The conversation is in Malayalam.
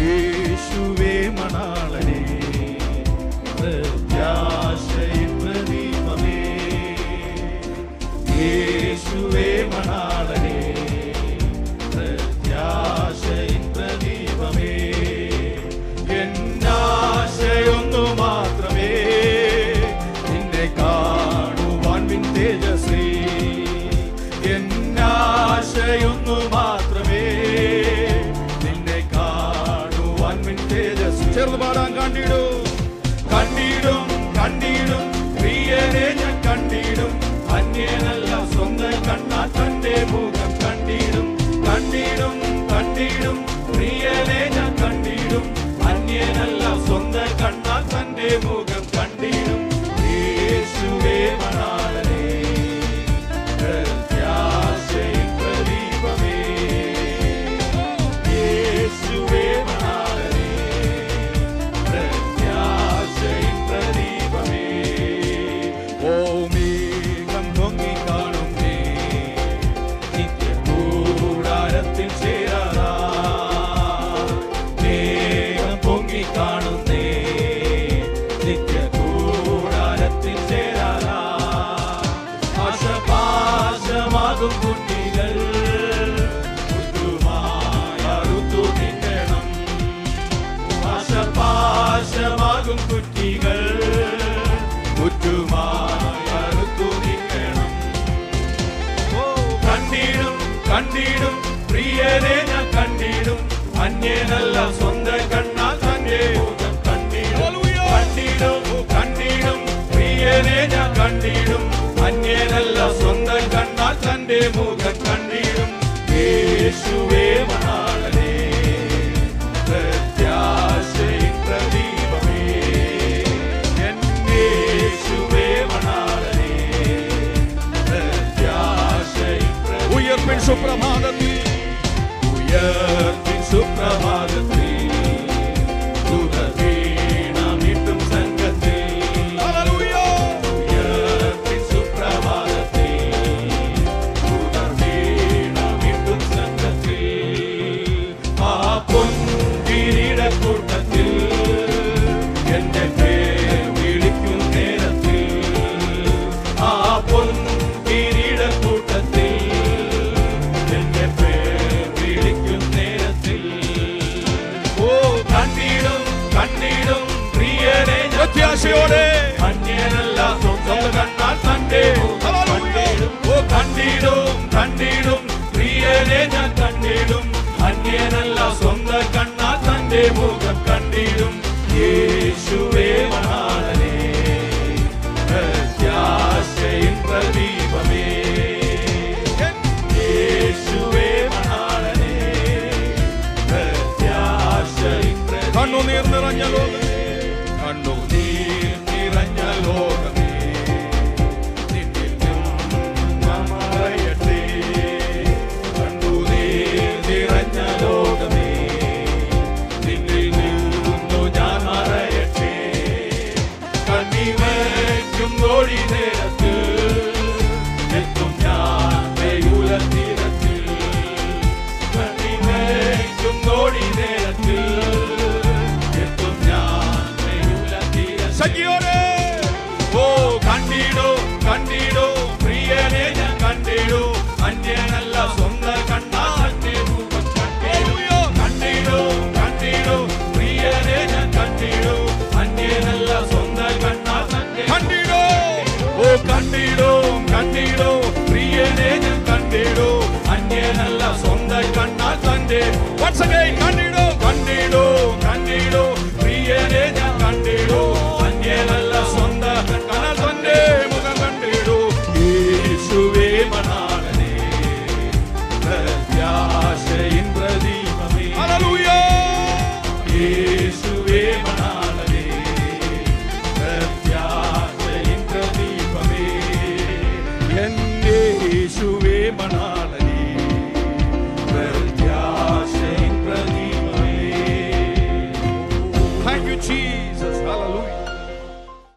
യേശുവേ മണാളനേ പ്രത്യാശയിൻ പ്രദീപമേ, യേശുവേ മണാളനേ പ്രത്യാശയിൻ പ്രദീപമേ. എന്നാശയൊന്നു മാത്രമേ നിന്നെ കാണുവാൻ വിൻ തേജസ്വീ, എന്നാശയൊന്നു മാത്രമേ നിന്നെ കാണുവാൻ വിൻ തേജസ്വീ. ചേർന്ന് പാടാൻ കണ്ടിടും കണ്ടിടും കണ്ടിടും പ്രിയനെ ഞാൻ കണ്ടിടും, അന്യനല്ല സ്വന്തം കണ്ണാ തന്റെ മുഖം കണ്ടിടും. കണ്ടിടും കണ്ടിടും പ്രിയനെ ഞാൻ കണ്ടിടും, അന്യനല്ല സ്വന്തം കണ്ണാ തന്റെ മുഖം കണ്ടിടും. യേശുവേ മണാളനേ പ്രത്യാശയിൻ പ്രദീപമേ, യേശുവേ മണാളനേ പ്രത്യാശയിൻ പ്രദീപമേ. ഓമേഘം പൊങ്ങിക്കാണുന്നേ നിത്യകൂടാരത്തിൽ ചേരാ, മേഘം പൊങ്ങിക്കാണുന്നേ നിത്യകൂടാരത്തിൽ ചേരാ. ആശപാശമാകും കുട്ടികൾ ഋതുവായറുത്തു തിന്നണം, ആശപാശമാകും കുട്ടികൾ ഋതുവായറുത്തു തിന്നണം. കണ്ടിടും കണ്ടിടും പ്രിയനെ ഞാൻ കണ്ടിടും, അന്യനല്ല സ്വന്തം കണ്ണാ തന്റെ മുഖം കണ്ടിടും. കണ്ടിടും കണ്ടിടും പ്രിയനെ ഞാൻ കണ്ടിടും, അന്യനല്ല സ്വന്തം കണ്ണാ തന്റെ മുഖം കണ്ടിടും. യേശുവേ മണാളനേ പ്രത്യാശയിൻ പ്രദീപമേ, യേശുവേ മണാളനേ പ്രത്യാശയിൻ പ്രദീപമേ. ഉയർപ്പിൻ സുപ്രഭാതത്തിൽ, ഉയർപ്പിൻ സുപ്രഭാതത്തിൽ ദൂതവീണമിട്ടും സംഘത്തിൽ, ഉയർപ്പിൻ സുപ്രഭാതത്തിൽ ദൂതവീണമിട്ടും സംഘത്തിൽ, ആ പൊൻകിരീടക്കൂട്ടത്തിൽ എന്റെ പേർ വിളിക്കും നേരത്തിൽ, ആ പൊൻകിരീടക്കൂട്ടത്തിൽ എന്റെ പേർ വിളിക്കും നേരത്തിൽ. ഓ കണ്ടിടും കണ്ടിടും പ്രിയനെ പ്രത്യാശയോടെ, അന്യനല്ല സ്വന്തം കണ്ണാൽ തന്റെ കണ്ടിടും. ഓ കണ്ടിടും കണ്ടിടും പ്രിയനെ ഞാൻ കണ്ടിടും, അന്യനല്ല സ്വന്തം കണ്ണാൽ തന്റെ മുഖം കണ്ടിടും. യേശുവേ മണാളനേ പ്രത്യാശയിൻ പ്രദീപമേ, യേശുവേ മണാളനേ പ്രത്യാശയിൻ പ്രദീപമേ. കണ്ണുനീർ നിറഞ്ഞ ലോകമേ, കണ്ണുനീർ നിറഞ്ഞ ലോകമേ, നിന്നിൽ ഞാൻ മറയട്ടെ. കണ്ണുനീർ നിറഞ്ഞ ലോകമേ, നിന്നിൽ നിന്നു ഞാൻ മറയട്ടെ. കണ്ണിവയ്ക്കും നോടി നേരത്ത് എത്തും ഞാൻ വെയുലത്തീരത്തിൽ, കണ്ണിവയ്ക്കും നോടി നേരത്തിൽ എത്തും ഞാൻ വെയുലത്തീരത്തിൽ. ഓ കണ്ടിടോ കണ്ടിടോ പ്രിയനെ ഞാൻ കണ്ടിടോ, അന്യനല്ല സ്വന്തം കണ്ണാ തന്റെ മുഖം കണ്ടിടോ. കണ്ടിടോ കണ്ടിടോ പ്രിയനെ ഞാൻ കണ്ടിടോ, അന്യനല്ല സ്വന്തം കണ്ണാ തന്റെ കണ്ടിടോ. ഓ കണ്ടിടോ കണ്ടിടോ പ്രിയനെ ഞാൻ കണ്ടിടോ, അന്യനല്ല സ്വന്തം കണ്ണാ തന്റെ. Once again കണ്ടിടോ കണ്ടിടോ കണ്ടിടോ പ്രിയനെ ഞാൻ കണ്ടിടോ, അന്യനല്ല സ്വന്തം കണ്ണാ തന്റെ മുഖം കണ്ടിടോ. യേശുവേ മണാളനേ പ്രത്യാശയിൻ പ്രദീപമേ, ഹല്ലേലൂയ. യേശുവേ മണാളനേ പ്രത്യാശയിൻ പ്രദീപമേ, യേശുവേ മണാളനേ